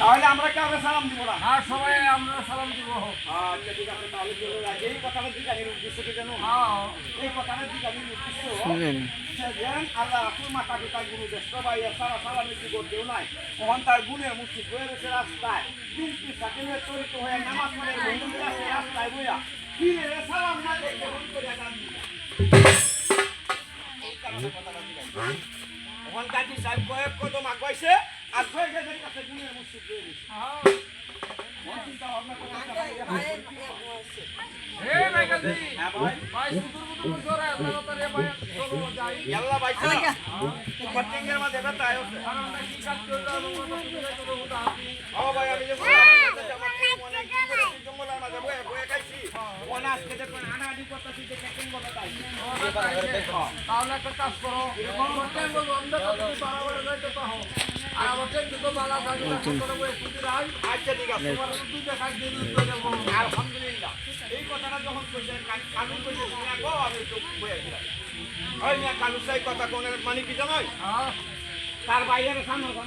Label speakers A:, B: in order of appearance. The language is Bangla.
A: তাহলে আমরা কাউকে সালাম দিব না।
B: আর সবাই আমরা সালাম দিব।
A: আচ্ছা ঠিক আছে, তাহলে এই কথাটা জিজ্ঞাসির উদ্দেশ্য কি জানো? এই কথাটা জিজ্ঞাসির উদ্দেশ্য যেন আল্লাহ রাসূল মাতা পিতা গুরু দেশ ভাই সারা সালামের কি করতেও নাই, তখন তার গুণের মুক্তি হয়ে রয়েছে রাস্তায় কিন্তু সাকিমের চরিত হয়ে নামাজ পড়ে মন্দির আছে রাস্তায় বইয়া ফিরে সালাম না দেখে মন করে গান এই কারণে কথাটা জিজ্ঞাসি। তখন গাজী সাহেব কয়েক কদম আগাইছে আর হয়ে গেছে কাছে গুণের মুক্তি হয়ে গেছে। চিন্তা ভাবনা করে
B: এই ভাই গাজী ভাই সুদূর বুদূর করে তাড়াতাড়ি ভাই চলো যাই।
A: ইয়াল্লা ভাই কটিংয়ের মধ্যে ব্যথা আছে।
B: কারণ কি কাজ করতে হবে তো তো হাতি।
A: ও ভাই আমি যে জঙ্গলের মাঝে বয়ে বয়ে খাইছি ওনা আজকে দেখুন আনাডি করতেছি যে ক্যাকিং বলে তাই
B: তাহলে একটা কাজ করো হোটেল বলবো আমরা তো বারবার যাইতে পাও আর হোটেল তো বালা থাকলে করে বই ছুটি রাই।
A: আচ্ছা ঠিক আছে,
B: তোমার দুই দেখা দিন করে দেব।
A: আলহামদুলিল্লাহ। এই কথাটা যখন কইছেন কালু কইছে না গো আমি তো বয়ে গেলাম। ওই না কালু সাই কথা কোনের মানে কি জানোই? তার বাইরের সামনে